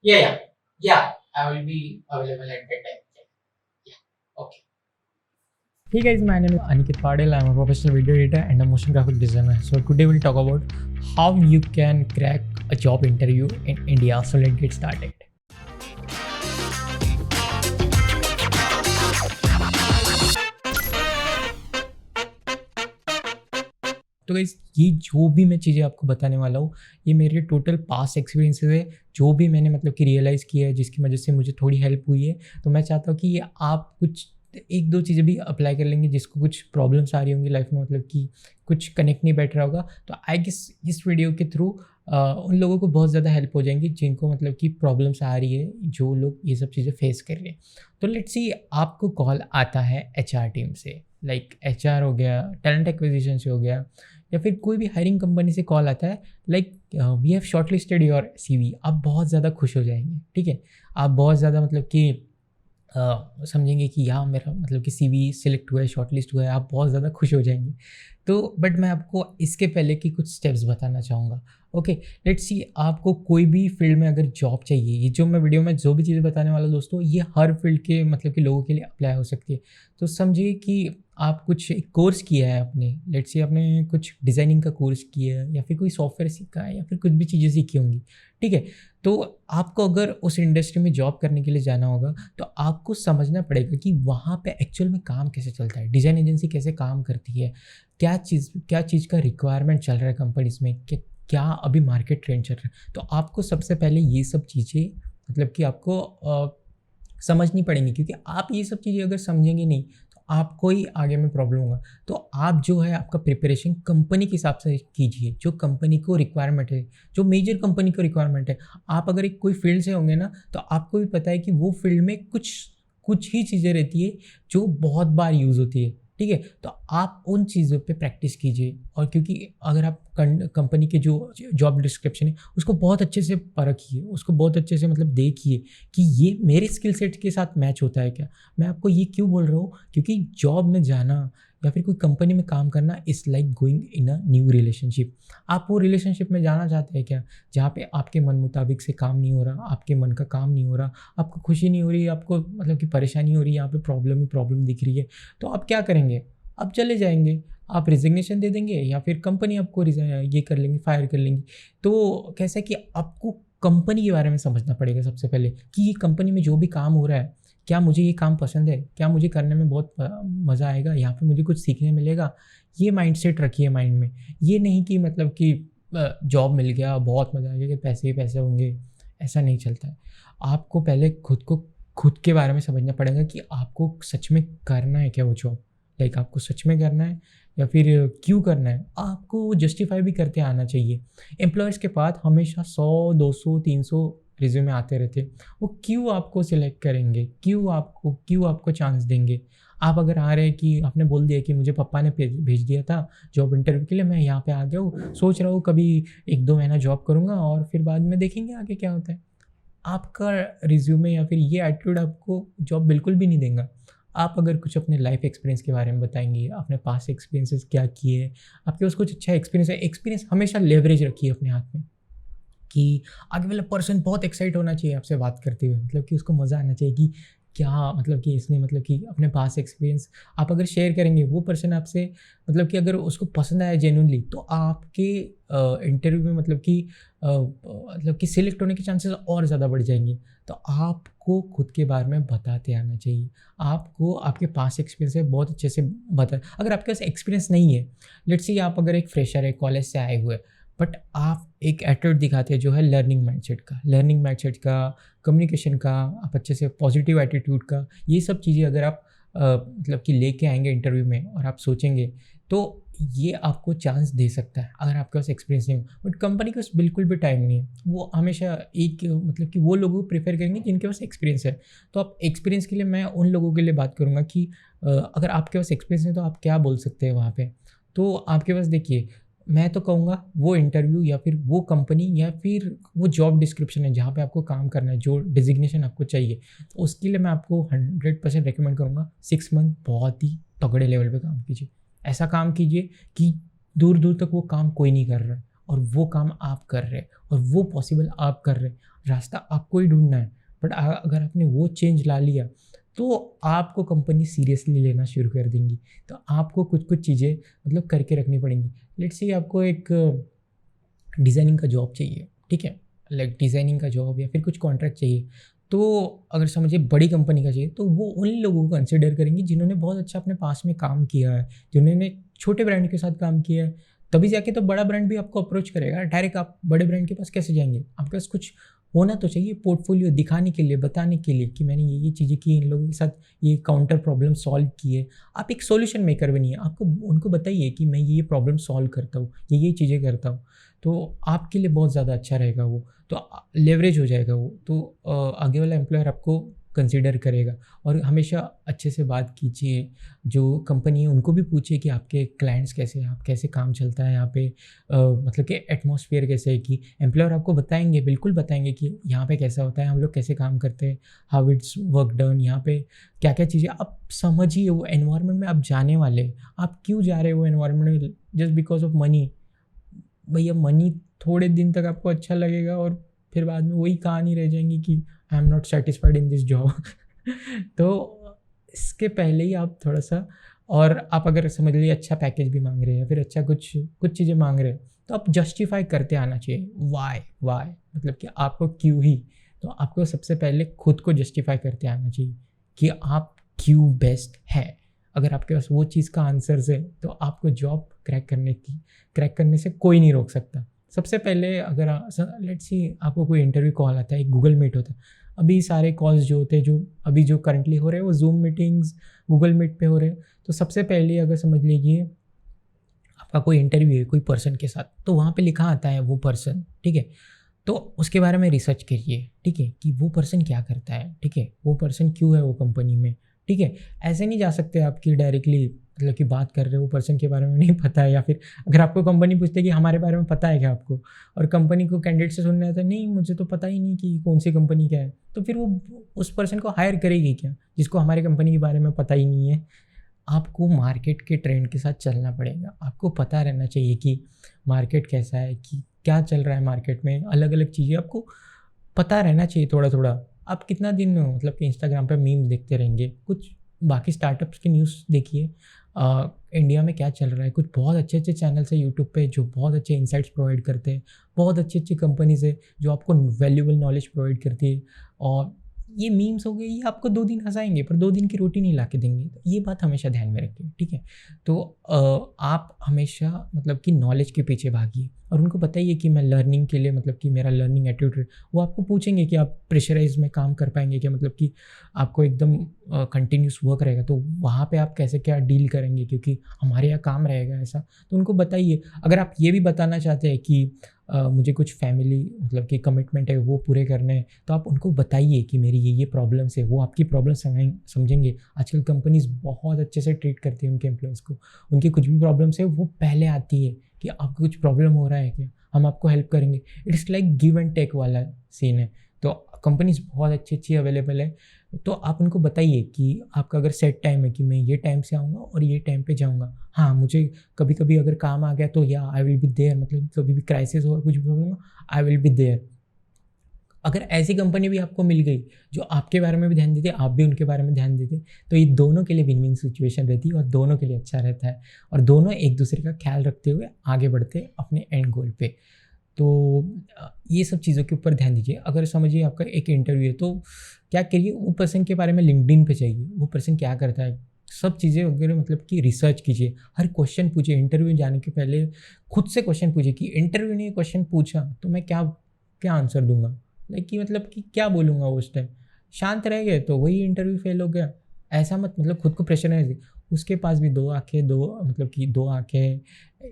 Yeah. I will be available at that time. Yeah. Okay. Hey guys, my name is Aniket Padel. I'm a professional video editor and a motion graphic designer. So today we'll talk about how you can crack a job interview in India. So let's get started. तो guys ये जो भी मैं चीज़ें आपको बताने वाला हूँ, ये मेरे टोटल पास्ट एक्सपीरियंसेस है, जो भी मैंने मतलब कि रियलाइज़ किया है, जिसकी वजह से मुझे थोड़ी हेल्प हुई है। तो मैं चाहता हूँ कि ये आप कुछ 1-2 चीज़ें भी अप्लाई कर लेंगे, जिसको कुछ प्रॉब्लम्स आ रही होंगी लाइफ में, मतलब कि कुछ कनेक्ट नहीं बैठ रहा होगा। तो आई गेस इस वीडियो के थ्रू उन लोगों को बहुत ज़्यादा हेल्प हो जाएंगी, जिनको मतलब कि प्रॉब्लम्स आ रही है, जो लोग ये सब चीज़ें फेस कर रहे हैं। तो लेट्स सी, आपको कॉल आता है एचआर टीम से, लाइक एचआर हो गया, टैलेंट एक्विजिशन से हो गया, या फिर कोई भी हायरिंग कंपनी से कॉल आता है, like we have shortlisted your CV. आप बहुत ज़्यादा खुश हो जाएंगे, ठीक है। आप बहुत ज़्यादा मतलब कि समझेंगे कि यहाँ मेरा मतलब कि सीवी सिलेक्ट हुआ है, शॉर्टलिस्ट हुआ है, आप बहुत ज़्यादा खुश हो जाएंगे। तो बट मैं आपको इसके पहले की कुछ स्टेप्स बताना चाहूँगा। ओके, लेट्स सी, आपको कोई भी फील्ड में अगर जॉब चाहिए, ये जो मैं वीडियो में जो भी चीज़ें बताने वाला हूँ दोस्तों, ये हर फील्ड के मतलब कि लोगों के लिए अप्लाई हो सकती है। तो समझिए कि आप कुछ एक कोर्स किया है आपने, लेट्स सी आपने कुछ डिज़ाइनिंग का कोर्स किया है, या फिर कोई सॉफ्टवेयर सीखा है, या फिर कुछ भी चीज़ें सीखी होंगी, ठीक है। तो आपको अगर उस इंडस्ट्री में जॉब करने के लिए जाना होगा, तो आपको समझना पड़ेगा कि वहाँ पे एक्चुअल में काम कैसे चलता है, डिज़ाइन एजेंसी कैसे काम करती है, क्या चीज़ का रिक्वायरमेंट चल रहा है कंपनीज़ में, क्या अभी मार्केट ट्रेंड चल रहा है। तो आपको सबसे पहले ये सब चीज़ें मतलब कि आपको समझनी पड़ेंगी, क्योंकि आप ये सब चीज़ें अगर समझेंगे नहीं, तो आपको ही आगे में प्रॉब्लम होगा। तो आप जो है आपका प्रिपरेशन कंपनी के हिसाब से कीजिए, जो कंपनी को रिक्वायरमेंट है, जो मेजर कंपनी को रिक्वायरमेंट है। आप अगर एक कोई फील्ड से होंगे ना, तो आपको भी पता है कि वो फील्ड में कुछ कुछ ही चीज़ें रहती है जो बहुत बार यूज़ होती है, ठीक है। तो आप उन चीज़ों पे प्रैक्टिस कीजिए, और क्योंकि अगर आप कंपनी के जो जॉब डिस्क्रिप्शन है उसको बहुत अच्छे से परखिए, उसको बहुत अच्छे से मतलब देखिए कि ये मेरे स्किल सेट के साथ मैच होता है क्या। मैं आपको ये क्यों बोल रहा हूँ, क्योंकि जॉब में जाना या फिर कोई कंपनी में काम करना is like going in a new relationship. आप वो रिलेशनशिप में जाना चाहते हैं क्या, जहाँ पे आपके मन मुताबिक से काम नहीं हो रहा, आपके मन का काम नहीं हो रहा, आपको खुशी नहीं हो रही, आपको मतलब कि परेशानी हो रही है, यहाँ पे प्रॉब्लम ही प्रॉब्लम दिख रही है। तो आप क्या करेंगे, आप चले जाएंगे, आप रिजिग्नेशन दे देंगे, या फिर कंपनी आपको ये कर लेंगी, फायर कर लेंगी। तो कैसा है कि आपको कंपनी के बारे में समझना पड़ेगा सबसे पहले, कि ये कंपनी में जो भी काम हो रहा है, क्या मुझे ये काम पसंद है, क्या मुझे करने में बहुत मज़ा आएगा, यहाँ पे मुझे कुछ सीखने मिलेगा। ये माइंडसेट रखिए माइंड में। ये नहीं कि मतलब कि जॉब मिल गया बहुत मज़ा आ गया, कि पैसे ही पैसे होंगे, ऐसा नहीं चलता है। आपको पहले खुद के बारे में समझना पड़ेगा कि आपको सच में करना है क्या वो जॉब, लाइक आपको सच में करना है या फिर क्यों करना है। आपको वो जस्टिफाई भी करते आना चाहिए। एम्प्लॉयर्स के पास हमेशा 100, 200, 300 रिज्यूमे आते रहते हैं। वो क्यों आपको सिलेक्ट करेंगे, क्यों आपको चांस देंगे। आप अगर आ रहे हैं कि आपने बोल दिया कि मुझे पापा ने भेज दिया था जॉब इंटरव्यू के लिए, मैं यहाँ पे आ गया हूँ, सोच रहा हूँ कभी 1-2 महीना जॉब करूँगा और फिर बाद में देखेंगे आगे क्या होता है। आपका रिज्यूमे या फिर ये एटीट्यूड आपको जॉब बिल्कुल भी नहीं देगा। आप अगर कुछ अपने लाइफ एक्सपीरियंस के बारे में बताएंगे, अपने पास एक्सपीरियंसेस क्या किए, आपके पास कुछ अच्छा एक्सपीरियंस है, एक्सपीरियंस हमेशा लेवरेज रखिए अपने हाथ में, कि आगे वाला पर्सन बहुत एक्साइट होना चाहिए आपसे बात करते हुए, मतलब कि उसको मज़ा आना चाहिए कि क्या मतलब कि इसने मतलब कि अपने पास एक्सपीरियंस आप अगर शेयर करेंगे, वो पर्सन आपसे मतलब कि अगर उसको पसंद आया जेन्युइनली, तो आपके इंटरव्यू में मतलब कि सिलेक्ट होने के चांसेस और ज़्यादा बढ़ जाएंगे। तो आपको खुद के बारे में बताते आना चाहिए। आपको आपके पास एक्सपीरियंस है बहुत अच्छे से बता। अगर आपके पास एक्सपीरियंस नहीं है, लेट्स से आप अगर एक फ्रेशर है, कॉलेज से आए हुए, बट आप एक एटीट्यूड दिखाते हैं जो है लर्निंग माइंडसेट का, कम्युनिकेशन का, आप अच्छे से पॉजिटिव एटीट्यूड का, ये सब चीज़ें अगर आप मतलब कि लेके आएंगे इंटरव्यू में और आप सोचेंगे, तो ये आपको चांस दे सकता है अगर आपके पास एक्सपीरियंस नहीं हो। बट कंपनी के पास बिल्कुल भी टाइम नहीं है, वो हमेशा एक मतलब कि वो लोगों को प्रेफर करेंगे जिनके पास एक्सपीरियंस है। तो आप एक्सपीरियंस के लिए, मैं उन लोगों के लिए बात करूँगा कि अगर आपके पास एक्सपीरियंस है तो आप क्या बोल सकते हैं वहाँ पे। तो आपके पास देखिए, मैं तो कहूँगा वो इंटरव्यू या फिर वो कंपनी या फिर वो जॉब डिस्क्रिप्शन है जहाँ पे आपको काम करना है, जो डिजिग्नेशन आपको चाहिए, तो उसके लिए मैं आपको 100% रिकमेंड करूँगा 6 मंथ बहुत ही तगड़े लेवल पे काम कीजिए। ऐसा काम कीजिए कि दूर दूर तक वो काम कोई नहीं कर रहा है, और वो काम आप कर रहे हैं और वो पॉसिबल आप कर रहे हैं, रास्ता आपको ही ढूंढना है। बट अगर आपने वो चेंज ला लिया तो आपको कंपनी सीरियसली लेना शुरू कर देंगी। तो आपको कुछ कुछ चीज़ें मतलब करके रखनी पड़ेंगी। लेट्स से आपको एक डिज़ाइनिंग का जॉब चाहिए, ठीक है, लाइक डिज़ाइनिंग का जॉब या फिर कुछ कॉन्ट्रैक्ट चाहिए, तो अगर समझिए बड़ी कंपनी का चाहिए तो वो उन लोगों को कंसिडर करेंगी जिन्होंने बहुत अच्छा अपने पास में काम किया है, जिन्होंने छोटे ब्रांड के साथ काम किया है, तभी जाके तो बड़ा ब्रांड भी आपको अप्रोच करेगा। डायरेक्ट आप बड़े ब्रांड के पास कैसे जाएंगे? आपके पास कुछ होना तो चाहिए पोर्टफोलियो दिखाने के लिए, बताने के लिए कि मैंने ये चीज़ें की, इन लोगों के साथ ये काउंटर प्रॉब्लम सॉल्व की है। आप एक सॉल्यूशन मेकर बनिए, आपको उनको बताइए कि मैं ये प्रॉब्लम सॉल्व करता हूँ, ये चीज़ें करता हूँ, तो आपके लिए बहुत ज़्यादा अच्छा रहेगा वो, तो लेवरेज हो जाएगा वो, तो आगे वाला एम्प्लॉयर आपको कंसिडर करेगा। और हमेशा अच्छे से बात कीजिए, जो कंपनी है उनको भी पूछिए कि आपके क्लाइंट्स कैसे हैं, आप कैसे काम चलता है यहाँ पे, मतलब कि एटमॉस्फेयर कैसे है, कि एम्प्लॉयर आपको बताएंगे, बिल्कुल बताएंगे कि यहाँ पे कैसा होता है, हम लोग कैसे काम करते हैं, हाउ इट्स वर्क डन, यहाँ पे क्या क्या चीज़ें आप समझिए। वो एनवायरनमेंट में आप जाने वाले हैं, आप क्यों जा रहे हो एनवायरनमेंट में? Just because of money? भैया मनी थोड़े दिन तक आपको अच्छा लगेगा और फिर बाद में वही कहानी रह जाएंगी कि I am not satisfied in this job. तो इसके पहले ही आप थोड़ा सा, और आप अगर समझ लीजिए अच्छा पैकेज भी मांग रहे हैं या फिर अच्छा कुछ कुछ चीज़ें मांग रहे हैं, तो आप जस्टिफाई करते आना चाहिए, वाई मतलब कि आपको क्यों ही। तो आपको सबसे पहले खुद को जस्टिफाई करते आना चाहिए कि आप क्यों बेस्ट हैं। अगर आपके पास वो चीज़ का आंसर्स है तो आपको जॉब क्रैक करने से कोई नहीं रोक सकता। सबसे पहले अगर लेट्स सी आपको कोई इंटरव्यू कॉल आता है, एक गूगल मीट होता है, अभी सारे कॉल्स जो होते हैं जो अभी जो करंटली हो रहे हैं वो जूम मीटिंग्स गूगल मीट पे हो रहे हैं। तो सबसे पहले अगर समझ लीजिए आपका कोई इंटरव्यू है कोई पर्सन के साथ, तो वहाँ पे लिखा आता है वो पर्सन, ठीक है, तो उसके बारे में रिसर्च करिए, ठीक है, कि वो पर्सन क्या करता है, ठीक है, वो पर्सन क्यों है वो कंपनी में, ठीक है। ऐसे नहीं जा सकते आप कि डायरेक्टली मतलब कि बात कर रहे हो, वो पर्सन के बारे में नहीं पता है, या फिर अगर आपको कंपनी पूछते है कि हमारे बारे में पता है क्या आपको, और कंपनी को कैंडिडेट से सुनना आता है नहीं मुझे तो पता ही नहीं कि कौन सी कंपनी क्या है, तो फिर वो उस पर्सन को हायर करेगी क्या जिसको हमारे कंपनी के बारे में पता ही नहीं है। आपको मार्केट के ट्रेंड के साथ चलना पड़ेगा, आपको पता रहना चाहिए कि मार्केट कैसा है, कि क्या चल रहा है मार्केट में, अलग अलग चीज़ें आपको पता रहना चाहिए थोड़ा थोड़ा। आप कितना दिन मतलब कि इंस्टाग्राम पे मीम्स देखते रहेंगे, कुछ बाकी स्टार्टअप्स की न्यूज़ देखिए, इंडिया में क्या चल रहा है। कुछ बहुत अच्छे अच्छे चैनल्स है यूट्यूब पे जो बहुत अच्छे इंसाइट्स प्रोवाइड करते हैं, बहुत अच्छी अच्छी कंपनीज है जो आपको वैल्यूबल नॉलेज प्रोवाइड करती है। और ये मीम्स हो गए, ये आपको 2 दिन हंसाएंगे पर 2 दिन की रोटी नहीं ला के देंगे, तो ये बात हमेशा ध्यान में रखिए, ठीक है। तो आप हमेशा मतलब कि नॉलेज के पीछे भागिए और उनको बताइए कि मैं लर्निंग के लिए मतलब कि मेरा लर्निंग एटीट्यूड। वो आपको पूछेंगे कि आप प्रेशराइज में काम कर पाएंगे क्या, मतलब कि आपको एकदम कंटिन्यूस वर्क रहेगा तो वहाँ पे आप कैसे क्या डील करेंगे, क्योंकि हमारे यहाँ काम रहेगा ऐसा। तो उनको बताइए। अगर आप ये भी बताना चाहते हैं कि मुझे कुछ फैमिली मतलब कि कमिटमेंट है वो पूरे करने हैं, तो आप उनको बताइए कि मेरी ये प्रॉब्लम्स है, वो आपकी प्रॉब्लम समझेंगे। आजकल कंपनीज बहुत अच्छे से ट्रीट करती है उनके एम्प्लॉयज़ को। उनकी कुछ भी प्रॉब्लम्स है वो पहले आती है कि आपको कुछ प्रॉब्लम हो रहा है क्या, हम आपको हेल्प करेंगे। It's like give and take वाला सीन है। तो कंपनीज बहुत अच्छी अच्छी अवेलेबल है। तो आप उनको बताइए कि आपका अगर सेट टाइम है कि मैं ये टाइम से आऊँगा और ये टाइम पे जाऊँगा, हाँ मुझे कभी कभी अगर काम आ गया तो या आई विल बी देयर, मतलब कभी भी क्राइसिस हो कुछ प्रॉब्लम हो आई विल बी देयर। अगर ऐसी कंपनी भी आपको मिल गई जो आपके बारे में भी ध्यान देती है, आप भी उनके बारे में ध्यान देते, तो ये दोनों के लिए विन विन सिचुएशन रहती है और दोनों के लिए अच्छा रहता है और दोनों एक दूसरे का ख्याल रखते हुए आगे बढ़ते हैं अपने एंड गोल पे। तो ये सब चीज़ों के ऊपर ध्यान दीजिए। अगर समझिए आपका एक इंटरव्यू है तो क्या करिए, वो पर्सन के बारे में लिंक्डइन पे चाहिए, वो पर्सन क्या करता है, सब चीज़ें वगैरह मतलब कि रिसर्च कीजिए। हर क्वेश्चन पूछिए इंटरव्यू जाने के पहले, खुद से क्वेश्चन पूछिए कि इंटरव्यू ने क्वेश्चन पूछा तो मैं क्या क्या आंसर दूंगा, लाइक कि मतलब कि क्या बोलूँगा उस टाइम। शांत रह गए तो वही इंटरव्यू फेल हो गया। ऐसा मत मतलब खुद को प्रेशराइज। उसके पास भी 2 आँखें, 2 मतलब कि 2 आँखें,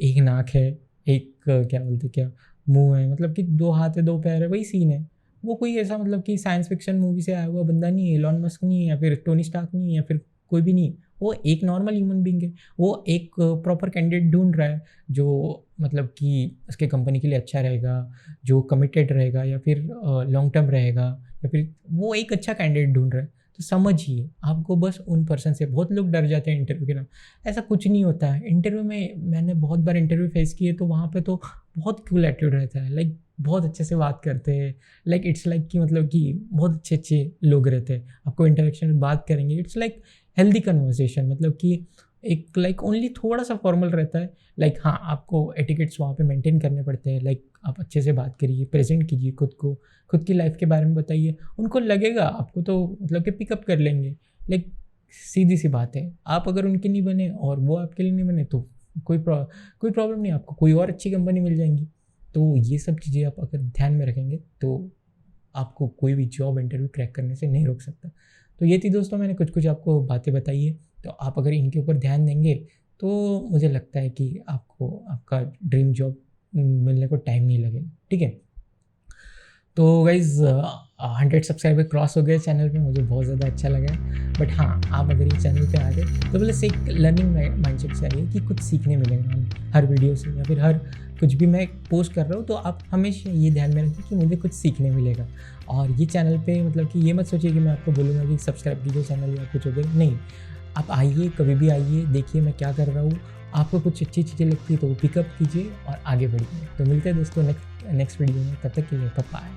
1 नाक है, एक क्या बोलते क्या मुँह है, मतलब कि 2 हाथ है 2 पैर है, वही सीन है। वो कोई ऐसा मतलब कि साइंस फिक्शन मूवी से आया हुआ बंदा नहीं है, एलॉन मस्क नहीं है या फिर टोनी स्टार्क नहीं है या फिर कोई भी नहीं है। वो एक नॉर्मल ह्यूमन बीइंग है। वो एक प्रॉपर कैंडिडेट ढूंढ रहा है जो मतलब कि उसके कंपनी के लिए अच्छा रहेगा, जो कमिटेड रहेगा या फिर लॉन्ग टर्म रहेगा, या फिर वो एक अच्छा कैंडिडेट ढूंढ रहा है। तो समझिए, आपको बस उन पर्सन से, बहुत लोग डर जाते हैं इंटरव्यू के नाम, ऐसा कुछ नहीं होता है। इंटरव्यू में मैंने बहुत बार इंटरव्यू फेस किए, तो वहाँ पे तो बहुत कूल एटीट्यूड रहता है, लाइक बहुत अच्छे से बात करते हैं, लाइक इट्स लाइक कि मतलब कि बहुत अच्छे अच्छे लोग रहते हैं, आपको इंटरेक्शन में बात करेंगे, इट्स लाइक हेल्दी कन्वर्सेशन, मतलब कि एक लाइक ओनली थोड़ा सा फॉर्मल रहता है, लाइक हाँ आपको एटिकेट्स वहाँ पे मेंटेन करने पड़ते हैं, लाइक आप अच्छे से बात करिए, प्रेजेंट कीजिए खुद को, खुद की लाइफ के बारे में बताइए, उनको लगेगा आपको तो मतलब कि पिकअप कर लेंगे। लाइक सीधी सी बात है, आप अगर उनके नहीं बने और वो आपके लिए नहीं बने तो कोई प्रॉब्लम नहीं, आपको कोई और अच्छी कंपनी मिल जाएंगी। तो ये सब चीज़ें आप अगर ध्यान में रखेंगे तो आपको कोई भी जॉब इंटरव्यू क्रैक करने से नहीं रोक सकता। तो ये थी दोस्तों, मैंने कुछ आपको बातें बताई है, तो आप अगर इनके ऊपर ध्यान देंगे तो मुझे लगता है कि आपको आपका ड्रीम जॉब मिलने को टाइम नहीं लगेगा, ठीक है। तो गाइज़ 100 सब्सक्राइबर क्रॉस हो गए चैनल पे, मुझे बहुत ज़्यादा अच्छा लगा। बट हाँ, आप अगर ये चैनल पे आ गए तो बस एक लर्निंग माइंडसेट से आइए कि कुछ सीखने मिलेगा हमें हर वीडियो से, या फिर हर कुछ भी मैं पोस्ट कर रहा हूँ, तो आप हमेशा ये ध्यान में रखिए कि मुझे कुछ सीखने मिलेगा। और ये चैनल पे मतलब कि ये मत सोचिए कि मैं आपको बोलूँगा कि सब्सक्राइब कीजिए चैनल या कुछ हो गया, नहीं। आप आइए, कभी भी आइए, देखिए मैं क्या कर रहा हूँ, आपको कुछ अच्छी चीज़ें लगती है तो वो पिकअप कीजिए और आगे बढ़िए। तो मिलते हैं दोस्तों नेक्स्ट वीडियो में, तब तक के लिए बाय।